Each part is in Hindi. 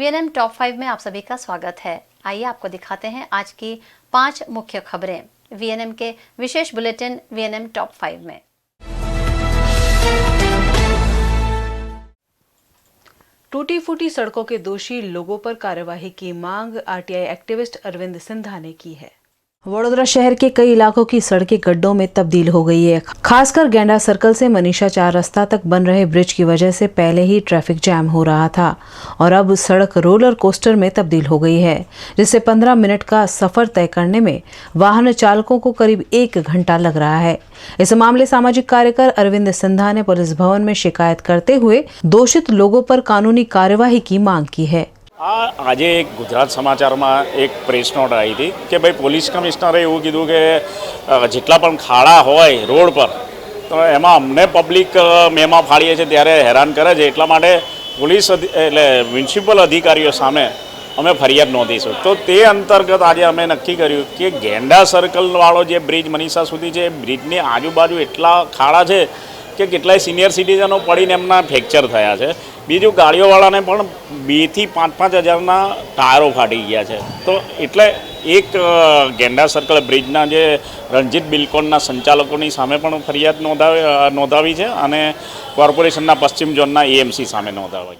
वीएनएम टॉप 5 में आप सभी का स्वागत है। आइए आपको दिखाते हैं आज की 5 मुख्य खबरें वीएनएम के विशेष बुलेटिन वीएनएम टॉप 5 में। टूटी फूटी सड़कों के दोषी लोगों पर कार्यवाही की मांग आरटीआई एक्टिविस्ट अरविंद सिंधा ने की है। वडोदरा शहर के कई इलाकों की सड़कें गड्ढों में तब्दील हो गई है। खासकर गेंडा सर्कल से मनीषा 4 रास्ता तक बन रहे ब्रिज की वजह से पहले ही ट्रैफिक जैम हो रहा था और अब सड़क रोलर कोस्टर में तब्दील हो गई है, जिससे 15 मिनट का सफर तय करने में वाहन चालकों को करीब 1 घंटा लग रहा है। इस मामले सामाजिक कार्यकर अरविंद सिंधा ने पुलिस भवन में शिकायत करते हुए दोषित लोगों पर कानूनी कार्यवाही की मांग की है। आज एक गुजरात समाचार में एक प्रेस नोट आई थी कि भाई पुलिस कमिश्नरे एवं कीधुं कि जेटला पण खाड़ा होय रोड पर तो एमां अमने पब्लिक मेमा फाड़ीए छे त्यारे हैरान करे छे, एटला माटे पुलिस एटले म्युनिसिपल अधिकारीओ सामे अमे फरियाद नोंधीशुं। तो ते अंतर्गत आज अमे नक्की कर्युं कि गेंडा सर्कल वाळो जे ब्रिज मनीषा सुधी छे ब्रिजनी आजुबाजु एटला खाड़ा छे कि केटलाय सीनियर सिटीजनो पड़ीने एमना फ्रेक्चर थया छे। बीजू गाड़ीओवाळाने पण 2 થી 5-5 हजारना टायरो फाटी गया है। तो एटले एक गेंडा सर्कल ब्रिजना जे रणजीत बिल्कोनना संचालकोनी सामे पण फरियाद नोंधावी है अने कॉर्पोरेशनना पश्चिम झोनना एएमसी सामे नोंधावी।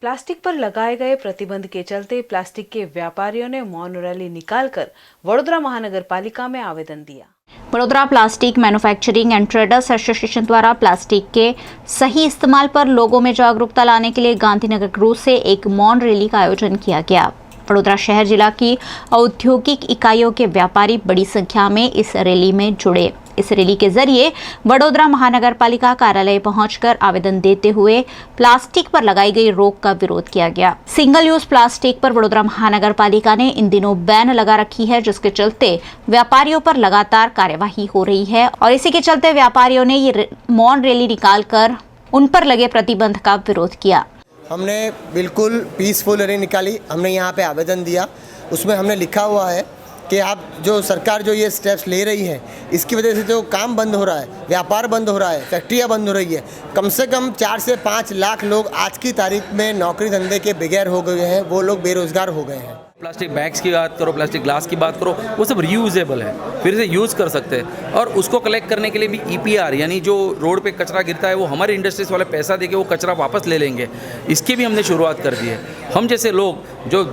प्लास्टिक पर लगाए गए प्रतिबंध के चलते प्लास्टिक के व्यापारियों ने मौन रैली निकालकर वडोदरा महानगर पालिका में आवेदन दिया। Vadodara plastic manufacturing and traders association द्वारा प्लास्टिक के सही इस्तेमाल पर लोगों में जागरूकता लाने के लिए गांधीनगर क्रूज से एक मौन रैली का आयोजन किया गया। वडोदरा शहर जिला की औद्योगिक इकाइयों के व्यापारी बड़ी संख्या में इस रैली में जुड़े। इस रैली के जरिए वडोदरा महानगर पालिका कार्यालय पहुंचकर आवेदन देते हुए प्लास्टिक पर लगाई गई रोक का विरोध किया गया। सिंगल यूज प्लास्टिक पर वडोदरा महानगर पालिका ने इन दिनों बैन लगा रखी है, जिसके चलते व्यापारियों पर लगातार कार्यवाही हो रही है और इसी के चलते व्यापारियों ने ये मौन रैली निकालकर उन पर लगे प्रतिबंध का विरोध किया। हमने बिल्कुल पीसफुल रैली निकाली। हमने यहाँ पे आवेदन दिया, उसमें हमने लिखा हुआ है कि आप जो सरकार जो ये स्टेप्स ले रही है इसकी वजह से जो काम बंद हो रहा है, व्यापार बंद हो रहा है, फैक्ट्रियाँ बंद हो रही है, कम से कम 4 से 5 लाख लोग आज की तारीख में नौकरी धंधे के बगैर हो गए हैं, वो लोग बेरोजगार हो गए हैं। प्लास्टिक बैग्स की बात करो, प्लास्टिक ग्लास की बात करो, वो सब रीयूजेबल है, फिर से यूज़ कर सकते हैं और उसको कलेक्ट करने के लिए भी ईपीआर यानी जो रोड पे कचरा गिरता है वो हमारे इंडस्ट्रीज वाले पैसा देके वो कचरा वापस ले लेंगे। इसकी भी हमने शुरुआत कर दी है। हम जैसे लोग जो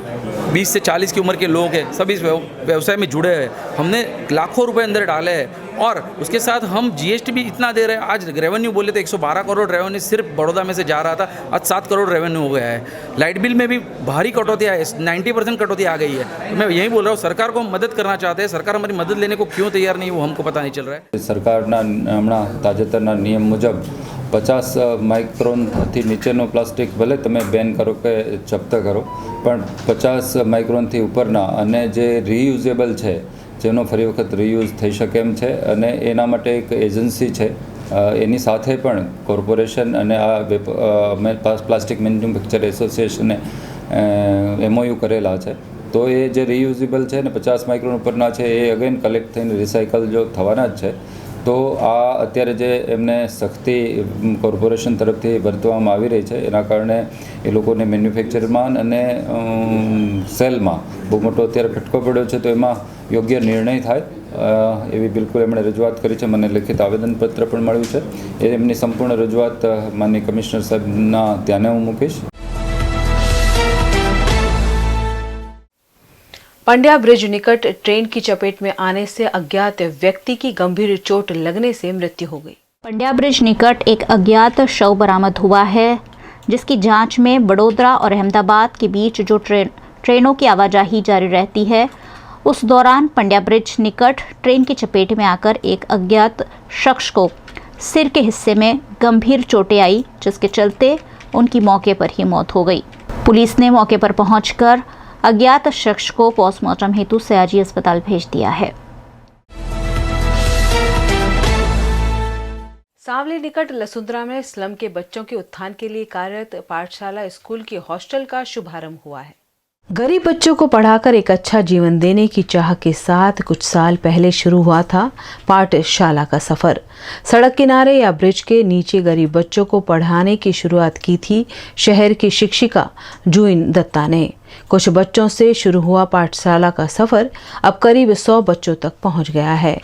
20 से 40 की उम्र के लोग हैं सब इस व्यवसाय में जुड़े हैं। हमने लाखों रुपए अंदर डाले हैं और उसके साथ हम जीएसटी भी इतना दे रहे हैं। आज रेवेन्यू बोले तो 112 करोड़ रेवेन्यू सिर्फ बड़ौदा में से जा रहा था, आज 7 करोड़ रेवेन्यू हो गया है। लाइट बिल में भी भारी कटौती है, 90% कटौती आ गई है। मैं यही बोल रहा हूँ, सरकार को हम मदद करना चाहते हैं, सरकार हमारी मदद लेने को क्यों तैयार नहीं वो हमको पता नहीं चल रहा है। सरकारना हमણાં તાજેતરના નિયમ મુજબ 50 માઇક્રોનથી નીચેનો પ્લાસ્ટિક ભલે તમે બેન કરો કે જપ્ત કરો, પણ 50 માઇક્રોનથી ઉપરના અને જે રીયુઝેબલ છે જેનો ફરી વખત રીયુઝ થઈ શકે એમ છે અને એના માટે એક એજન્સી છે એની સાથે પણ કોર્પોરેશન અને આ પ્લાસ્ટિક મેન્યુફેક્ચર એસોસિએશને એમઓયુ કરેલા છે। તો એ જે રીયુઝેબલ છે ને 50 માઇક્રોન ઉપરના છે એ અગેન કલેક્ટ થઈને રિસાયકલ જો થવાના જ છે। તો આ અત્યારે જે એમને સખ્તી કોર્પોરેશન તરફથી વર્તવામાં આવી રહી છે એના કારણે એ લોકોને મેન્યુફેક્ચરમાં અને સેલમાં બહુ મોટો અત્યારે ખટકો પડ્યો છે। તો એમાં યોગ્ય નિર્ણય થાય એવી બિલકુલ એમણે રજૂઆત કરી છે। મને લેખિત આવેદનપત્ર પણ મળ્યું છે। એ એમની સંપૂર્ણ રજૂઆત માનનીય કમિશનર સાહેબના ધ્યાને હું મૂકીશ। पंड्या ब्रिज निकट ट्रेन की चपेट में आने से अज्ञात व्यक्ति की गंभीर चोट लगने से मृत्यु हो गई। पंड्या ब्रिज निकट एक अज्ञात शव बरामद हुआ है, जिसकी जांच में वडोदरा और अहमदाबाद के बीच जो ट्रेनों की आवाजाही जारी रहती है उस दौरान पंड्या ब्रिज निकट ट्रेन की चपेट में आकर एक अज्ञात शख्स को सिर के हिस्से में गंभीर चोटें आई, जिसके चलते उनकी मौके पर ही मौत हो गई। पुलिस ने मौके पर पहुंचकर अज्ञात शख्स को पोस्टमार्टम हेतु सयाजी अस्पताल भेज दिया है। सांवली निकट लसुंद्रा में स्लम के बच्चों के उत्थान के लिए कार्यरत पाठशाला स्कूल की हॉस्टल का शुभारंभ हुआ है। गरीब बच्चों को पढ़ाकर एक अच्छा जीवन देने की चाह के साथ कुछ साल पहले शुरू हुआ था पाठशाला का सफर। सड़क किनारे या ब्रिज के नीचे गरीब बच्चों को पढ़ाने की शुरुआत की थी शहर की शिक्षिका जूइन दत्ता ने। कुछ बच्चों से शुरू हुआ पाठशाला का सफर अब करीब 100 बच्चों तक पहुंच गया है।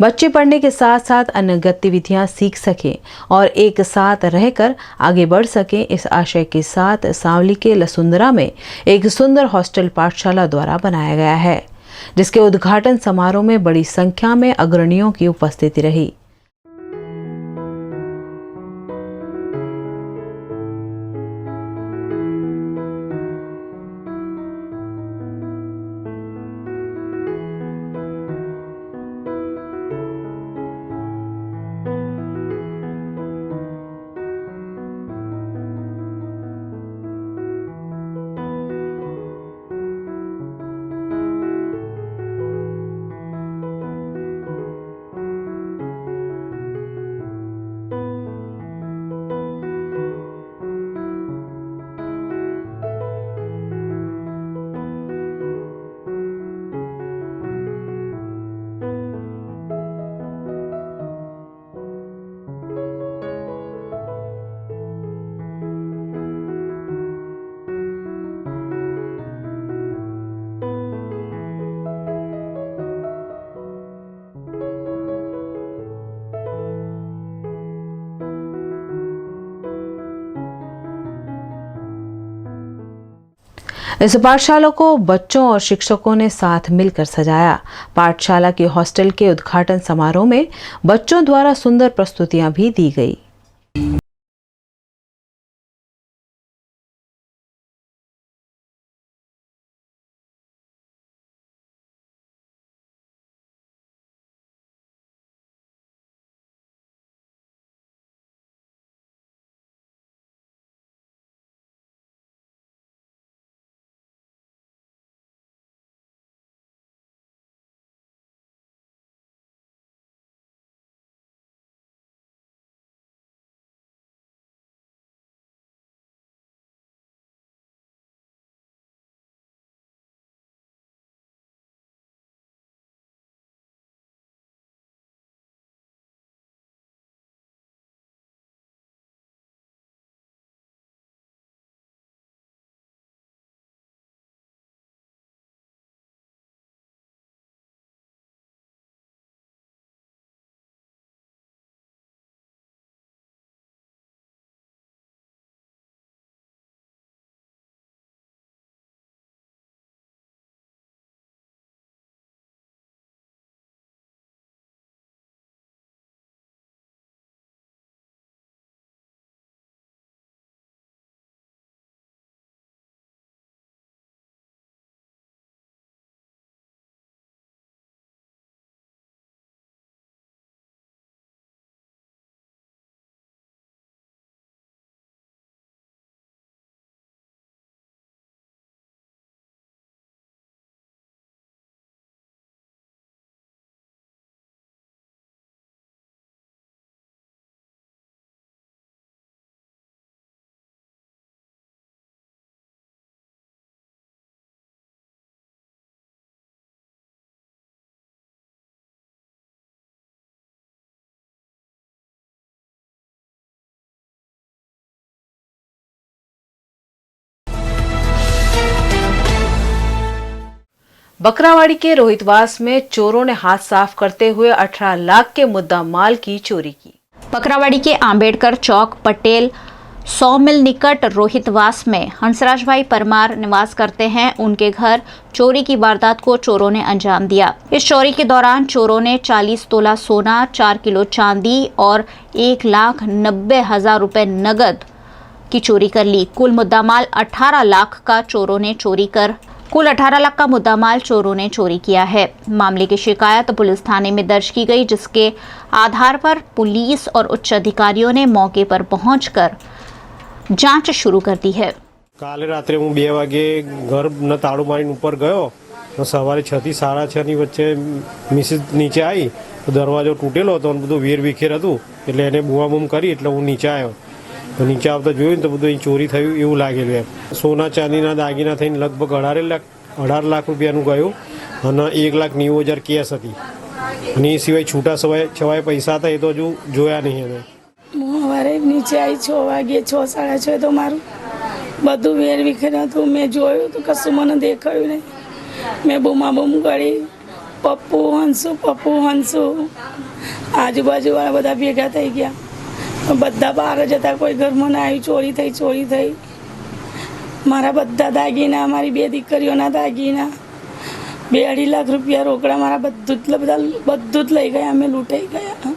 बच्चे पढ़ने के साथ साथ अन्य गतिविधियां सीख सकें और एक साथ रहकर आगे बढ़ सकें, इस आशय के साथ सांवली के लसुंदरा में एक सुंदर हॉस्टल पाठशाला द्वारा बनाया गया है, जिसके उद्घाटन समारोह में बड़ी संख्या में अग्रणियों की उपस्थिति रही। इस पाठशाला को बच्चों और शिक्षकों ने साथ मिलकर सजाया। पाठशाला के हॉस्टल के उद्घाटन समारोह में बच्चों द्वारा सुंदर प्रस्तुतियां भी दी गई। बकरावाड़ी के रोहितवास में चोरों ने हाथ साफ करते हुए 18 लाख के मुद्दा माल की चोरी की। बकरावाड़ी के आंबेडकर चौक पटेल 100 मिल निकट रोहितवास में हंसराज भाई परमार निवास करते हैं। उनके घर चोरी की वारदात को चोरों ने अंजाम दिया। इस चोरी के दौरान चोरों ने 40 तोला सोना, 4 किलो चांदी और 1,90,000 रुपए नगद की चोरी कर ली। कुल मुद्दामाल 18 लाख का चोरों ने चोरी कर कुल 18 लाख का मुद्दामाल चोरों ने चोरी किया है। मामले की शिकायत पुलिस थाने में दर्ज की गई, जिसके आधार पर पुलिस और उच्च अधिकारियों ने मौके पर पहुंचकर जांच शुरू कर दी है। काले रात्रे हूँ 2 वागे घर न ताड़ू मारीने ऊपर गयो तो सवारे 6 થી 6:30 ની વચ્ચે મિસિસ નીચે આવી તો દરવાજો તૂટેલો હતો અને બધું વેર વિખેર હતું એટલે એને બૂમાબૂમ કરી એટલે હું નીચે આવ્યો તો નીચે આવતા જોયું ને તો બધું અહીં ચોરી થયું એવું લાગેલું એમ. સોના ચાંદીના દાગીના થઈને લગભગ 18 લાખ રૂપિયાનું ગયું અને 1,90,000 કેશ હતી અને એ સિવાય છૂટા છવાય પૈસા હતા એ તો હજુ જોયા નહીં અમે. હું સવારે નીચે આવી 6 વાગે 6, 6:30 તો મારું બધું વેર વિખેર્યું હતું. મેં જોયું તો કશું મને દેખાયું નહીં. મેં બૂમ કરી પપ્પુ હંસુ. આજુબાજુવાળા બધા ભેગા થઈ ગયા. બધા બહાર જ હતા, કોઈ ઘરમાં ના આવ્યું. ચોરી થઈ. મારા બધા દાગીના, મારી 2 દીકરીઓના દાગીના, 2-2.5 લાખ રૂપિયા રોકડા મારા બધું જ લઈ ગયા. અમે લૂંટાઈ ગયા.